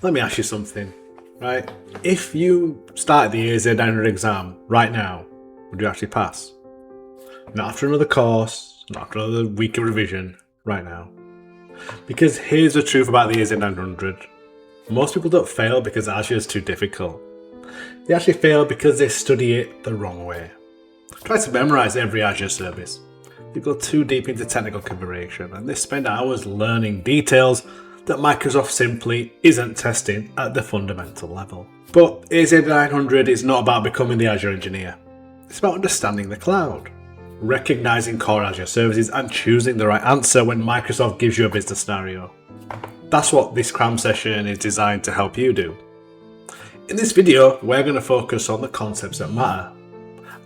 Let me ask you something, right? If you started the AZ-900 exam right now, would you actually pass? Not after another course, not after another week of revision, right now. Because here's the truth about the AZ-900. Most people don't fail because Azure is too difficult. They actually fail because they study it the wrong way. Try to memorize every Azure service. You go too deep into technical configuration and they spend hours learning details that Microsoft simply isn't testing at the fundamental level. But AZ-900 is not about becoming the Azure engineer. It's about understanding the cloud, recognizing core Azure services and choosing the right answer when Microsoft gives you a business scenario. That's what this Cram session is designed to help you do. In this video, we're going to focus on the concepts that matter.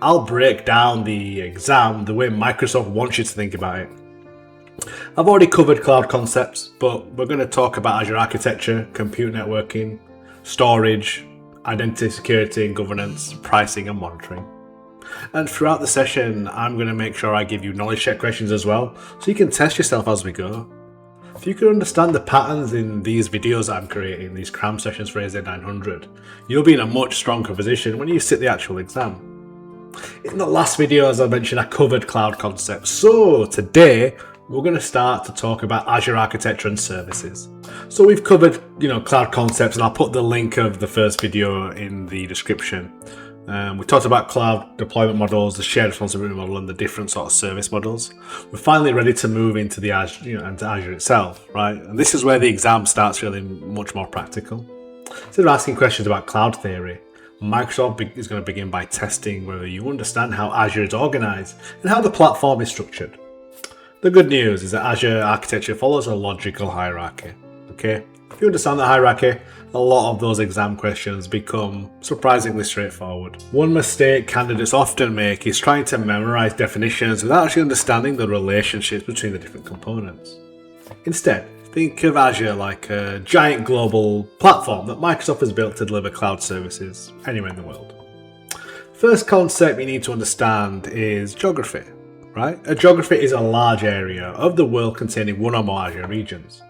I'll break down the exam the way Microsoft wants you to think about it. I've already covered cloud concepts, but we're going to talk about Azure Architecture, compute networking, storage, identity security and governance, pricing and monitoring. And throughout the session, I'm going to make sure I give you knowledge check questions as well, so you can test yourself as we go. If you can understand the patterns in these videos that I'm creating, these Cram sessions for AZ-900, you'll be in a much stronger position when you sit the actual exam. In the last video, as I mentioned, I covered cloud concepts. So today, we're going to start to talk about Azure Architecture and Services. So we've covered, cloud concepts, and I'll put the link of the first video in the description. We talked about cloud deployment models, the shared responsibility model, and the different sort of service models. We're finally ready to move into the Azure, into Azure itself, right? And this is where the exam starts feeling much more practical. Instead of asking questions about cloud theory, Microsoft is going to begin by testing whether you understand how Azure is organized and how the platform is structured. The good news is that Azure Architecture follows a logical hierarchy. Okay, if you understand the hierarchy, a lot of those exam questions become surprisingly straightforward. One mistake candidates often make is trying to memorize definitions without actually understanding the relationships between the different components. Instead, think of Azure like a giant global platform that Microsoft has built to deliver cloud services anywhere in the world. First concept you need to understand is geography, right? A geography is a large area of the world containing one or more Azure regions.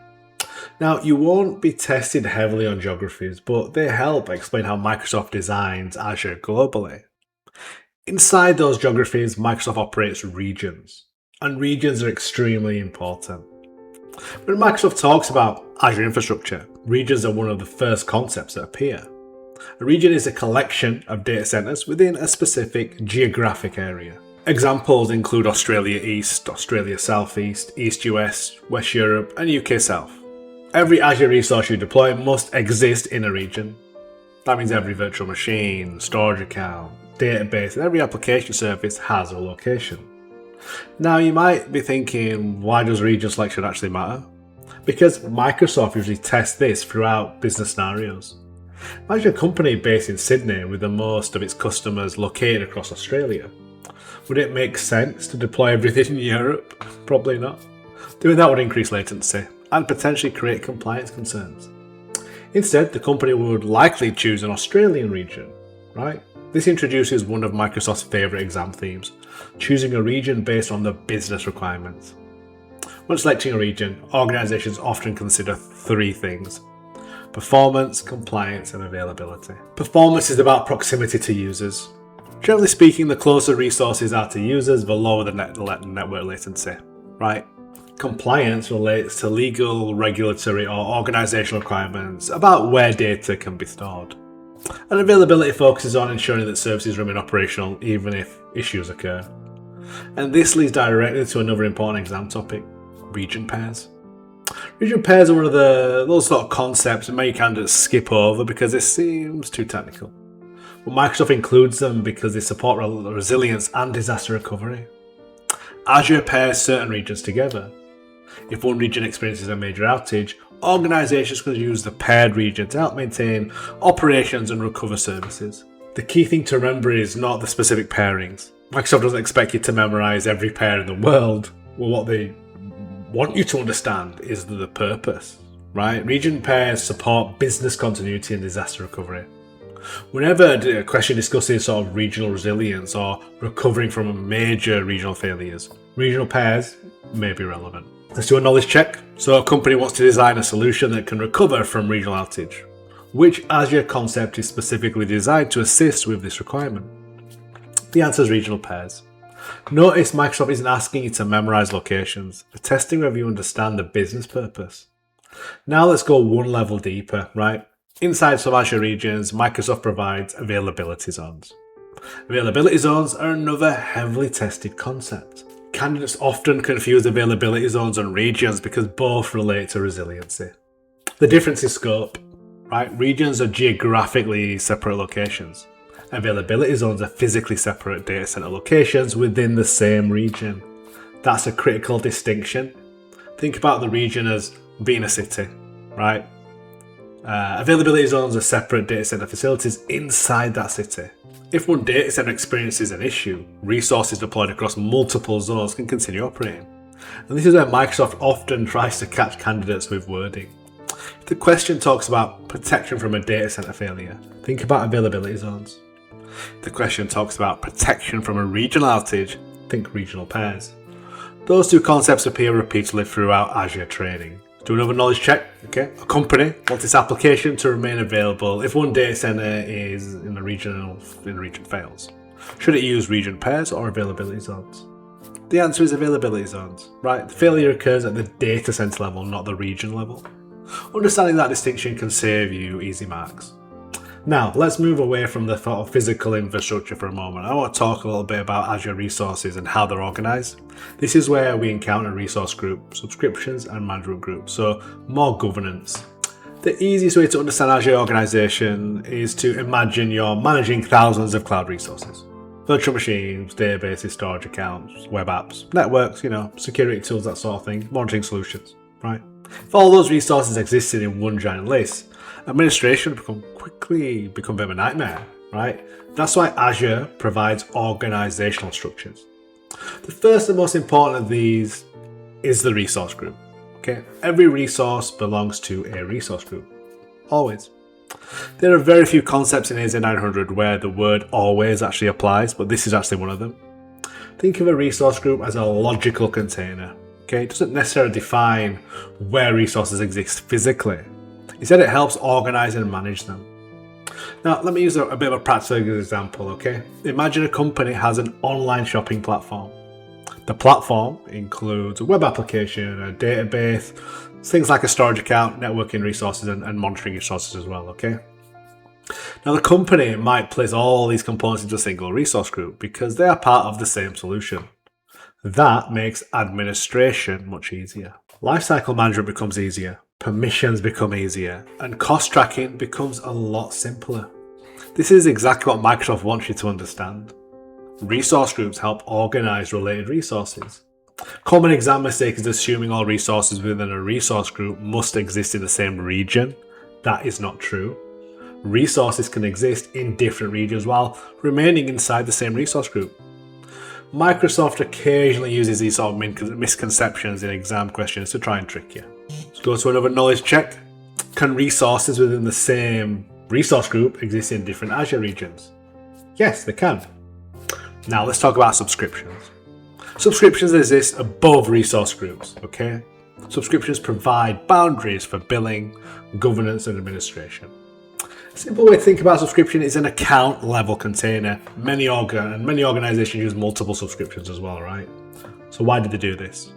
Now, you won't be tested heavily on geographies, but they help explain how Microsoft designs Azure globally. Inside those geographies, Microsoft operates regions, and regions are extremely important. When Microsoft talks about Azure infrastructure, regions are one of the first concepts that appear. A region is a collection of data centers within a specific geographic area. Examples include Australia East, Australia Southeast, East US, West Europe, and UK South. Every Azure resource you deploy must exist in a region. That means every virtual machine, storage account, database, and every application service has a location. Now you might be thinking, why does region selection actually matter? Because Microsoft usually tests this throughout business scenarios. Imagine a company based in Sydney with the most of its customers located across Australia. Would it make sense to deploy everything in Europe? Probably not. Doing that would increase latency and potentially create compliance concerns. Instead, the company would likely choose an Australian region, right? This introduces one of Microsoft's favourite exam themes, choosing a region based on the business requirements. When selecting a region, organisations often consider three things: performance, compliance, and availability. Performance is about proximity to users. Generally speaking, the closer resources are to users, the lower the network latency, right? Compliance relates to legal, regulatory, or organisational requirements about where data can be stored. And availability focuses on ensuring that services remain operational even if issues occur. And this leads directly to another important exam topic: region pairs. Region pairs are one of those sort of concepts that many candidates skip over because it seems too technical. But Microsoft includes them because they support resilience and disaster recovery. Azure pairs certain regions together. If one region experiences a major outage, organisations can use the paired region to help maintain operations and recover services. The key thing to remember is not the specific pairings. Microsoft doesn't expect you to memorise every pair in the world. Well, what they want you to understand is the purpose, right? Region pairs support business continuity and disaster recovery. Whenever a question discusses sort of regional resilience or recovering from major regional failures, regional pairs may be relevant. Let's do a knowledge check. So a company wants to design a solution that can recover from regional outage. Which Azure concept is specifically designed to assist with this requirement? The answer is regional pairs. Notice Microsoft isn't asking you to memorize locations. They're testing whether you understand the business purpose. Now let's go one level deeper, right? Inside some Azure regions, Microsoft provides availability zones. Availability zones are another heavily tested concept. Candidates often confuse availability zones and regions because both relate to resiliency. The difference is scope, right? Regions are geographically separate locations. Availability zones are physically separate data center locations within the same region. That's a critical distinction. Think about the region as being a city, right? Availability zones are separate data center facilities inside that city. If one data center experiences an issue, resources deployed across multiple zones can continue operating. And this is where Microsoft often tries to catch candidates with wording. If the question talks about protection from a data center failure, think about availability zones. If the question talks about protection from a regional outage, think regional pairs. Those two concepts appear repeatedly throughout Azure training. Do another knowledge check. Okay, a company wants its application to remain available if one data center is in the region fails. Should it use region pairs or availability zones? The answer is availability zones, right? The failure occurs at the data center level, not the region level. Understanding that distinction can save you easy marks. Now, let's move away from the thought of physical infrastructure for a moment. I want to talk a little bit about Azure resources and how they're organized. This is where we encounter resource group, subscriptions, and management groups, so more governance. The easiest way to understand Azure organization is to imagine you're managing thousands of cloud resources. Virtual machines, databases, storage accounts, web apps, networks, security tools, that sort of thing, monitoring solutions, right? If all those resources existed in one giant list, administration would quickly become a bit of a nightmare, right? That's why Azure provides organizational structures. The first and most important of these is the resource group. Okay, every resource belongs to a resource group. Always. There are very few concepts in AZ-900 where the word always actually applies, but this is actually one of them. Think of a resource group as a logical container. Okay, it doesn't necessarily define where resources exist physically. Instead, it helps organize and manage them. Now, let me use a bit of a practical example, okay? Imagine a company has an online shopping platform. The platform includes a web application, a database, things like a storage account, networking resources, and monitoring resources as well, okay? Now, the company might place all these components into a single resource group because they are part of the same solution. That makes administration much easier. Lifecycle management becomes easier. Permissions become easier, and cost tracking becomes a lot simpler. This is exactly what Microsoft wants you to understand. Resource groups help organize related resources. Common exam mistake is assuming all resources within a resource group must exist in the same region. That is not true. Resources can exist in different regions while remaining inside the same resource group. Microsoft occasionally uses these sort of misconceptions in exam questions to try and trick you. Let's go to another knowledge check. Can resources within the same resource group exist in different Azure regions? Yes, they can. Now let's talk about subscriptions. Subscriptions exist above resource groups, okay? Subscriptions provide boundaries for billing, governance, and administration. A simple way to think about subscription is an account level container. Many organizations use multiple subscriptions as well, right? So why did they do this?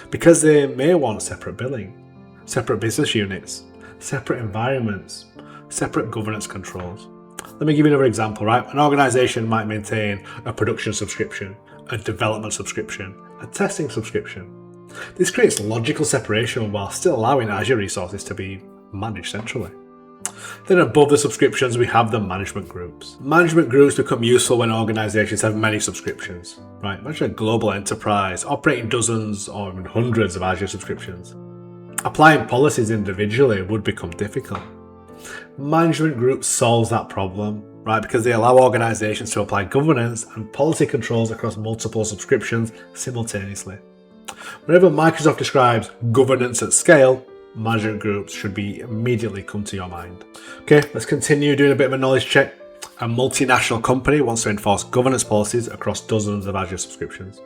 Because they may want separate billing, separate business units, separate environments, separate governance controls. Let me give you another example, right? An organization might maintain a production subscription, a development subscription, a testing subscription. This creates logical separation while still allowing Azure resources to be managed centrally. Then above the subscriptions, we have the management groups. Management groups become useful when organizations have many subscriptions, right? Imagine a global enterprise operating dozens or even hundreds of Azure subscriptions. Applying policies individually would become difficult. Management groups solves that problem, right? Because they allow organizations to apply governance and policy controls across multiple subscriptions simultaneously. Whenever Microsoft describes governance at scale, management groups should be immediately come to your mind. Okay, let's continue doing a bit of a knowledge check. A multinational company wants to enforce governance policies across dozens of Azure subscriptions.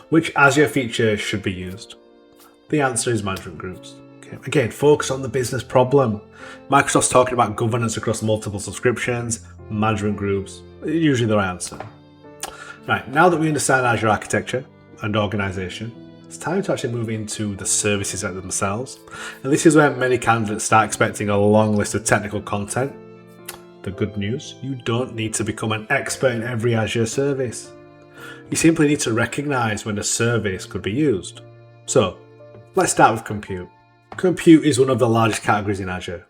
Which Azure features should be used? The answer is management groups. Okay. Again, focus on the business problem. Microsoft's talking about governance across multiple subscriptions, management groups, usually the right answer. Right, now that we understand Azure Architecture and organization, it's time to actually move into the services themselves. And this is where many candidates start expecting a long list of technical content. The good news, you don't need to become an expert in every Azure service. You simply need to recognize when a service could be used. So, let's start with compute. Compute is one of the largest categories in Azure.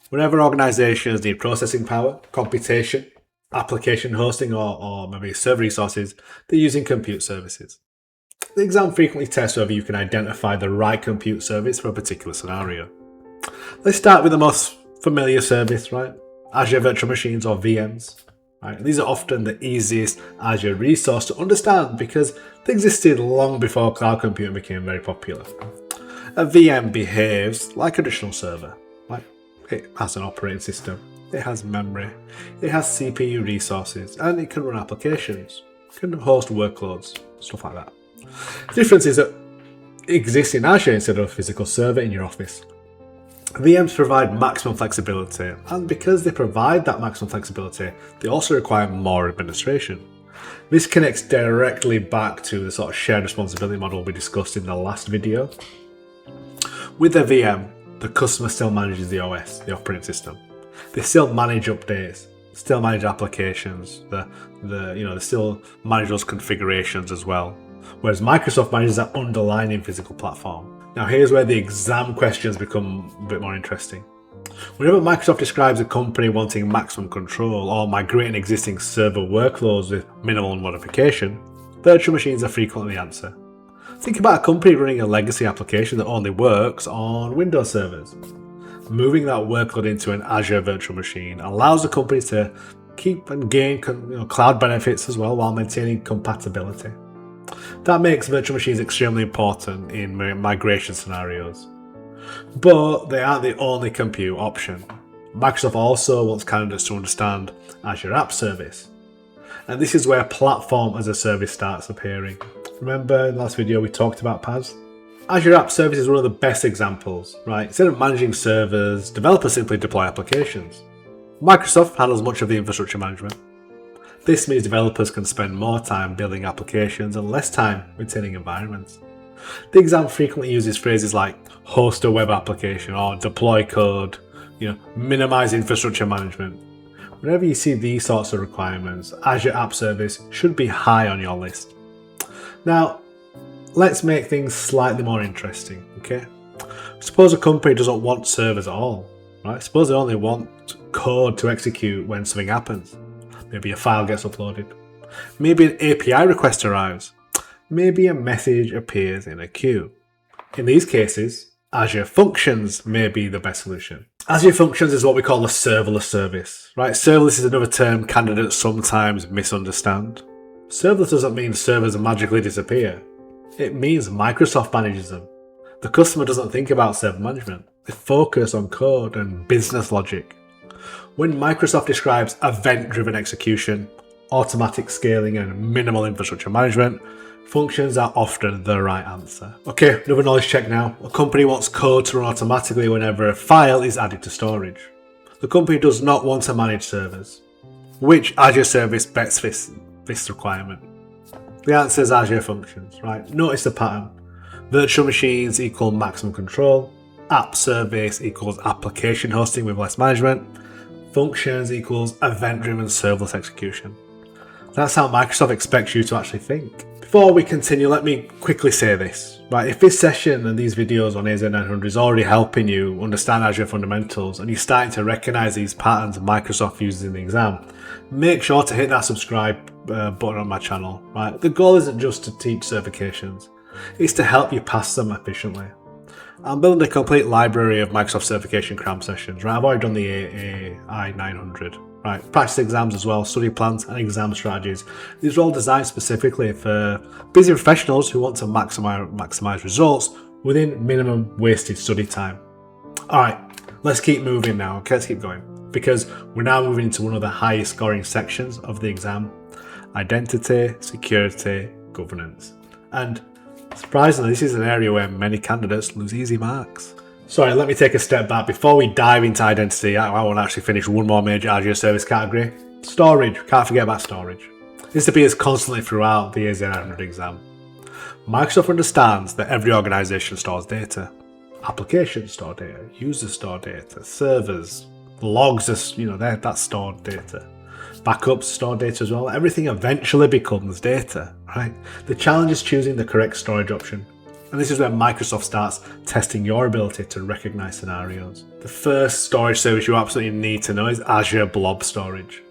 Whenever organizations need processing power, computation, application hosting, or maybe server resources, they're using compute services. The exam frequently tests whether you can identify the right compute service for a particular scenario. Let's start with the most familiar service, right? Azure Virtual Machines, or VMs. Right? These are often the easiest Azure resource to understand because they existed long before cloud computing became very popular. A VM behaves like a traditional server. Right? It has an operating system, it has memory, it has CPU resources, and it can run applications, it can host workloads, stuff like that. The difference is that it exists in Azure instead of a physical server in your office. VMs provide maximum flexibility, and because they provide that maximum flexibility, they also require more administration. This connects directly back to the sort of shared responsibility model we discussed in the last video. With a VM, the customer still manages the OS, the operating system. They still manage updates, still manage applications, they still manage those configurations as well. Whereas Microsoft manages that underlying physical platform. Now here's where the exam questions become a bit more interesting. Whenever Microsoft describes a company wanting maximum control or migrating existing server workloads with minimal modification, virtual machines are frequently the answer. Think about a company running a legacy application that only works on Windows servers. Moving that workload into an Azure virtual machine allows the company to keep and gain cloud benefits as well while maintaining compatibility. That makes virtual machines extremely important in migration scenarios. But they aren't the only compute option. Microsoft also wants candidates to understand Azure App Service. And this is where platform as a service starts appearing. Remember in the last video we talked about PaaS? Azure App Service is one of the best examples, right? Instead of managing servers, developers simply deploy applications. Microsoft handles much of the infrastructure management. This means developers can spend more time building applications and less time maintaining environments. The exam frequently uses phrases like host a web application or deploy code, minimize infrastructure management. Whenever you see these sorts of requirements, Azure App Service should be high on your list. Now, let's make things slightly more interesting, okay? Suppose a company doesn't want servers at all, right? Suppose they only want code to execute when something happens. Maybe a file gets uploaded. Maybe an API request arrives. Maybe a message appears in a queue. In these cases, Azure Functions may be the best solution. Azure Functions is what we call a serverless service, right? Serverless is another term candidates sometimes misunderstand. Serverless doesn't mean servers magically disappear. It means Microsoft manages them. The customer doesn't think about server management. They focus on code and business logic. When Microsoft describes event-driven execution, automatic scaling, and minimal infrastructure management, functions are often the right answer. Okay, another knowledge check now. A company wants code to run automatically whenever a file is added to storage. The company does not want to manage servers. Which Azure service best fits this requirement? The answer is Azure Functions, right? Notice the pattern. Virtual machines equal maximum control. App service equals application hosting with less management. Functions equals event-driven serverless execution. That's how Microsoft expects you to actually think. Before we continue, let me quickly say this. Right, if this session and these videos on AZ-900 is already helping you understand Azure fundamentals and you're starting to recognize these patterns Microsoft uses in the exam, make sure to hit that subscribe button on my channel. Right, the goal isn't just to teach certifications, it's to help you pass them efficiently. I'm building a complete library of Microsoft certification Cram sessions. Right, I've already done the AI-900. Right, practice exams as well, study plans and exam strategies. These are all designed specifically for busy professionals who want to maximize results within minimum wasted study time. Alright, let's keep moving now, okay, let's keep going. Because we're now moving into one of the highest scoring sections of the exam, identity, security, governance. And surprisingly, this is an area where many candidates lose easy marks. Sorry, let me take a step back. Before we dive into identity, I want to actually finish one more major Azure service category. Storage. Can't forget about storage. This appears constantly throughout the AZ-900 exam. Microsoft understands that every organization stores data. Applications store data, users store data, servers, logs, that's stored data. Backups store data as well. Everything eventually becomes data, right? The challenge is choosing the correct storage option. And this is where Microsoft starts testing your ability to recognize scenarios. The first storage service you absolutely need to know is Azure Blob Storage.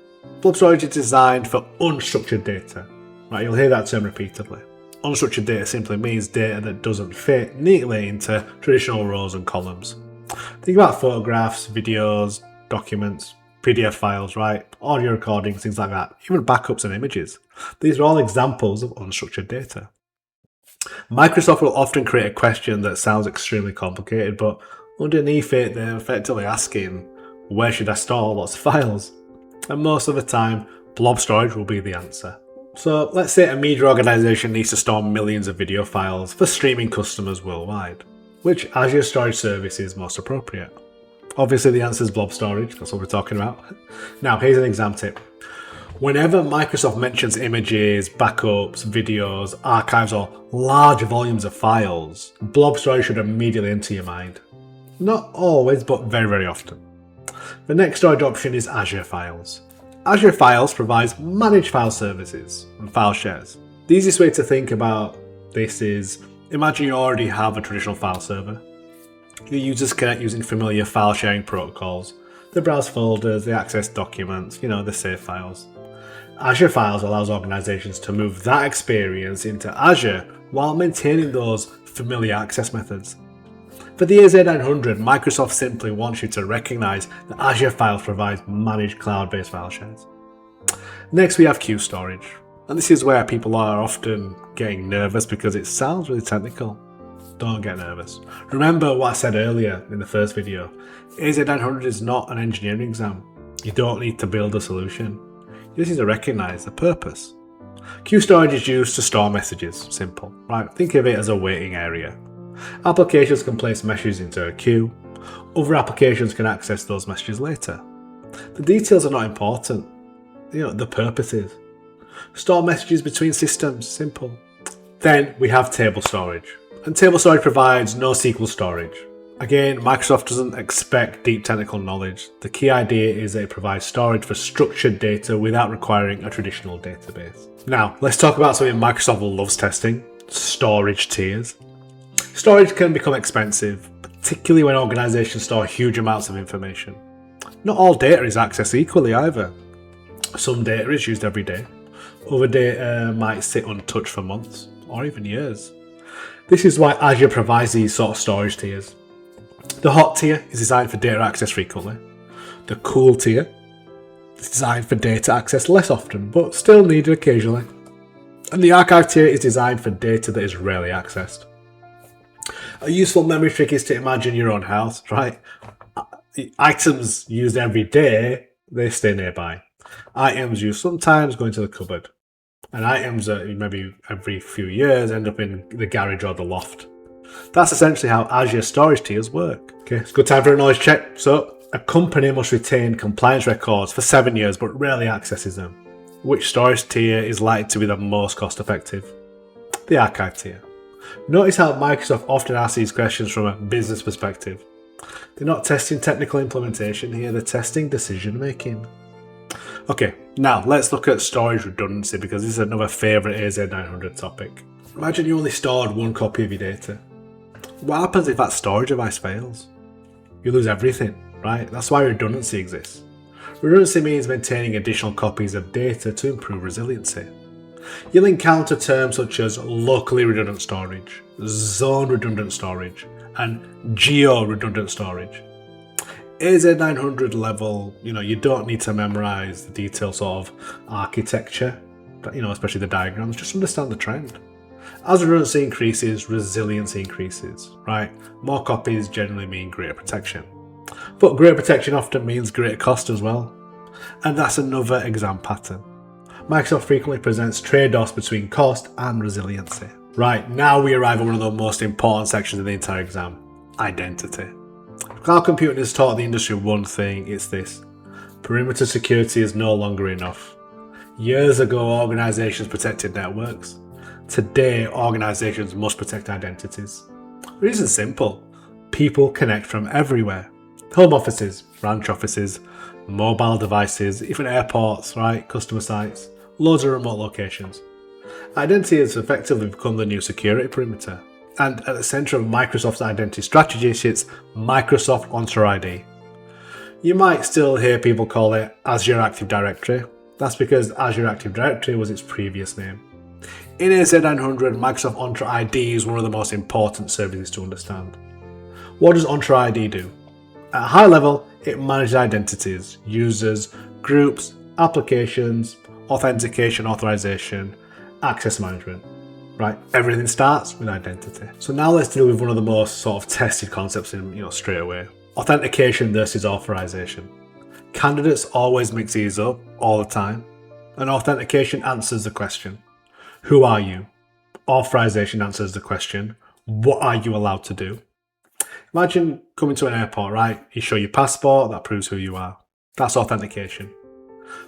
Blob Storage is designed for unstructured data. Right, you'll hear that term repeatedly. Unstructured data simply means data that doesn't fit neatly into traditional rows and columns. Think about photographs, videos, documents, PDF files, right? Audio recordings, things like that. Even backups and images. These are all examples of unstructured data. Microsoft will often create a question that sounds extremely complicated, but underneath it, they're effectively asking, where should I store lots of files? And most of the time, blob storage will be the answer. So let's say a media organization needs to store millions of video files for streaming customers worldwide. Which Azure Storage service is most appropriate? Obviously the answer is blob storage, that's what we're talking about. Now here's an exam tip. Whenever Microsoft mentions images, backups, videos, archives, or large volumes of files, blob storage should immediately enter your mind. Not always, but very, very often. The next storage option is Azure Files. Azure Files provides managed file services and file shares. The easiest way to think about this is, imagine you already have a traditional file server. Your users connect using familiar file sharing protocols. They browse folders, they access documents, they save files. Azure Files allows organizations to move that experience into Azure while maintaining those familiar access methods. For the AZ-900, Microsoft simply wants you to recognize that Azure Files provides managed cloud-based file shares. Next, we have queue storage. And this is where people are often getting nervous because it sounds really technical. Don't get nervous. Remember what I said earlier in the first video. AZ-900 is not an engineering exam. You don't need to build a solution. You just need to recognize the purpose. Queue storage is used to store messages. Simple, right? Think of it as a waiting area. Applications can place messages into a queue. Other applications can access those messages later. The details are not important. The purpose is. Store messages between systems. Simple. Then we have table storage. And table storage provides NoSQL storage. Again, Microsoft doesn't expect deep technical knowledge. The key idea is that it provides storage for structured data without requiring a traditional database. Now, let's talk about something Microsoft loves testing, storage tiers. Storage can become expensive, particularly when organizations store huge amounts of information. Not all data is accessed equally either. Some data is used every day. Other data might sit untouched for months or even years. This is why Azure provides these sort of storage tiers. The hot tier is designed for data access frequently. The cool tier is designed for data access less often, but still needed occasionally. And the archive tier is designed for data that is rarely accessed. A useful memory trick is to imagine your own house, right? Items used every day, they stay nearby. Items used sometimes go into the cupboard. And items that maybe every few years end up in the garage or the loft. That's essentially how Azure storage tiers work. Okay, it's a good time for a knowledge check. So, a company must retain compliance records for 7 years but rarely accesses them. Which storage tier is likely to be the most cost effective? The archive tier. Notice how Microsoft often asks these questions from a business perspective. They're not testing technical implementation here, they're testing decision making. Okay, now let's look at storage redundancy because this is another favourite AZ-900 topic. Imagine you only stored one copy of your data. What happens if that storage device fails? You lose everything, right? That's why redundancy exists. Redundancy means maintaining additional copies of data to improve resiliency. You'll encounter terms such as locally redundant storage, zone redundant storage, and geo-redundant storage. AZ-900 level, you don't need to memorize the detailed sort of architecture, especially the diagrams, just understand the trend. As redundancy increases, resiliency increases, right? More copies generally mean greater protection. But greater protection often means greater cost as well. And that's another exam pattern. Microsoft frequently presents trade-offs between cost and resiliency. Right, now we arrive at one of the most important sections of the entire exam, identity. Cloud computing has taught the industry one thing, it's this: perimeter security is no longer enough. Years ago, organizations protected networks. Today, organizations must protect identities. The reason's simple: people connect from everywhere. Home offices, branch offices, mobile devices, even airports, right? Customer sites, loads of remote locations. Identity has effectively become the new security perimeter. And at the center of Microsoft's identity strategy sits Microsoft Entra ID. You might still hear people call it Azure Active Directory. That's because Azure Active Directory was its previous name. In AZ-900, Microsoft Entra ID is one of the most important services to understand. What does Entra ID do? At a high level, it manages identities, users, groups, applications, authentication, authorization, access management. Right, everything starts with identity. So now let's deal with one of the most sort of tested concepts in straight away: authentication versus authorization. Candidates always mix these up all the time. And authentication answers the question, who are you? Authorization answers the question, what are you allowed to do? Imagine coming to an airport, right? You show your passport, that proves who you are. That's authentication.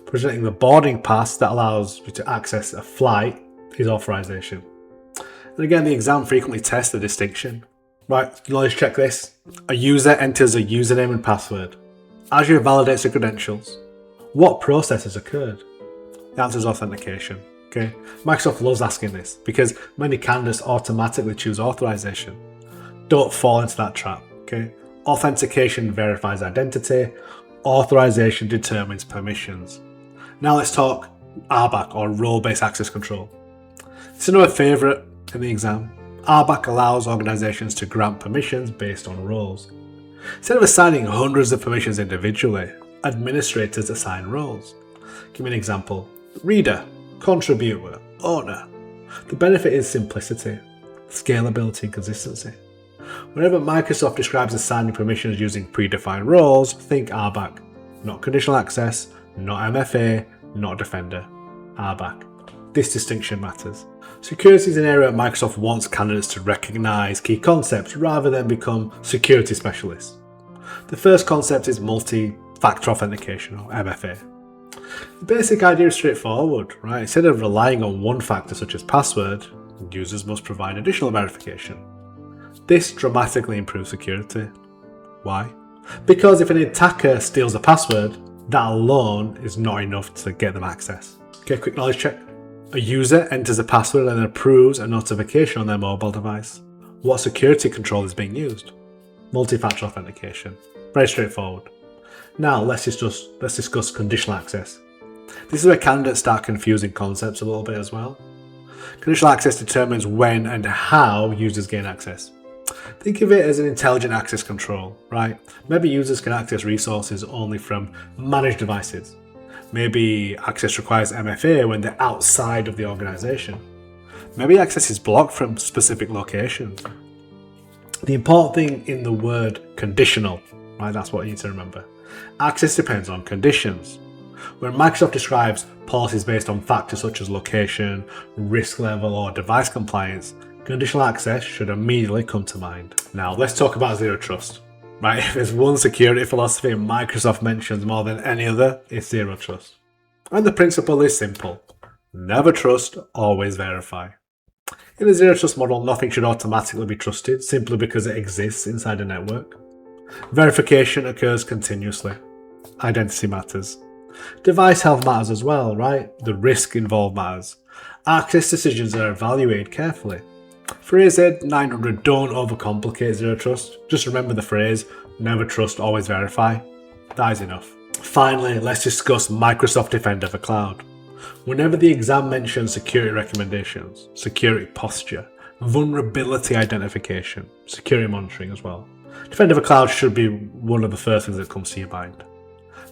Presenting the boarding pass that allows you to access a flight is authorization. And again, the exam frequently tests the distinction. Right, let's check this. A user enters a username and password. Azure validates the credentials. What process has occurred? The answer is authentication. Okay, Microsoft loves asking this because many candidates automatically choose authorization. Don't fall into that trap. Okay, authentication verifies identity. Authorization determines permissions. Now let's talk RBAC, or role-based access control. It's another favourite in the exam. RBAC allows organizations to grant permissions based on roles. Instead of assigning hundreds of permissions individually, administrators assign roles. Give me an example: reader, contributor, owner. The benefit is simplicity, scalability, and consistency. Whenever Microsoft describes assigning permissions using predefined roles, think RBAC. Not conditional access, not MFA, not Defender. RBAC. This distinction matters. Security is an area Microsoft wants candidates to recognize key concepts rather than become security specialists. The first concept is multi-factor authentication, or MFA. The basic idea is straightforward, right? Instead of relying on one factor such as password, users must provide additional verification. This dramatically improves security. Why? Because if an attacker steals a password, that alone is not enough to get them access. Okay, quick knowledge check. A user enters a password and approves a notification on their mobile device. What security control is being used? Multi-factor authentication. Very straightforward. Now let's discuss conditional access. This is where candidates start confusing concepts a little bit as well. Conditional access determines when and how users gain access. Think of it as an intelligent access control, right? Maybe users can access resources only from managed devices. Maybe access requires MFA when they're outside of the organization. Maybe access is blocked from specific locations. The important thing in the word conditional, right? That's what you need to remember. Access depends on conditions. When Microsoft describes policies based on factors such as location, risk level, or device compliance, conditional access should immediately come to mind. Now let's talk about zero trust. Right, if there's one security philosophy Microsoft mentions more than any other, it's zero trust. And the principle is simple: never trust, always verify. In the zero trust model, nothing should automatically be trusted simply because it exists inside a network. Verification occurs continuously. Identity matters. Device health matters as well, right? The risk involved matters. Access decisions are evaluated carefully. For AZ-900, don't overcomplicate zero trust. Just remember the phrase, never trust, always verify. That is enough. Finally, let's discuss Microsoft Defender for Cloud. Whenever the exam mentions security recommendations, security posture, vulnerability identification, security monitoring as well, Defender for Cloud should be one of the first things that comes to your mind.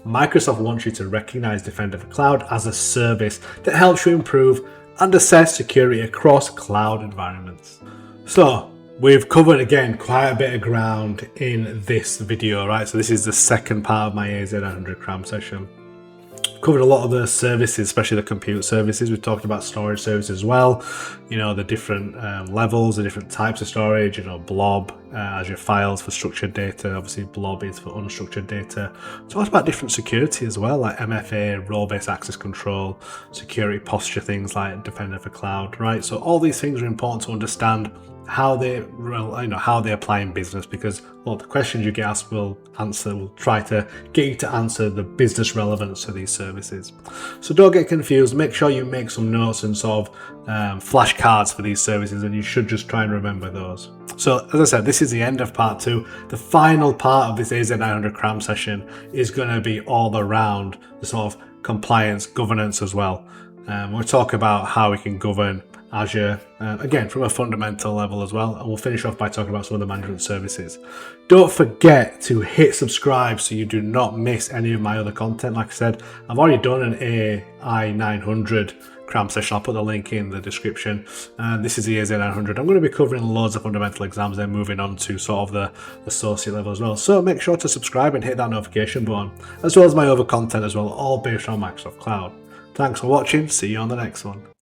Microsoft wants you to recognize Defender for Cloud as a service that helps you improve and assess security across cloud environments. So we've covered again quite a bit of ground in this video, right? So this is the second part of my AZ-900 Cram session. Covered a lot of the services, especially the compute services. We've talked about storage services as well. You know, the different levels, the different types of storage. You know, blob, Azure files for structured data. Obviously, blob is for unstructured data. Talked about different security as well, like MFA, role-based access control, security posture, things like Defender for Cloud. Right. So all these things are important to understand how they, how they apply in business, because the questions you get asked will try to get you to answer the business relevance to these services. So don't get confused. Make sure you make some notes and sort of flashcards for these services, and you should just try and remember those. So as I said, this is the end of part 2. The final part of this AZ-900 Cram session is going to be all around the sort of compliance governance as well. We'll talk about how we can govern Azure, again, from a fundamental level as well. And we'll finish off by talking about some of the management services. Don't forget to hit subscribe so you do not miss any of my other content. Like I said, I've already done an AI-900 Cram session. I'll put the link in the description. And this is the AZ-900. I'm going to be covering loads of fundamental exams, then moving on to sort of the associate level as well. So make sure to subscribe and hit that notification button, as well as my other content as well, all based on Microsoft Cloud. Thanks for watching. See you on the next one.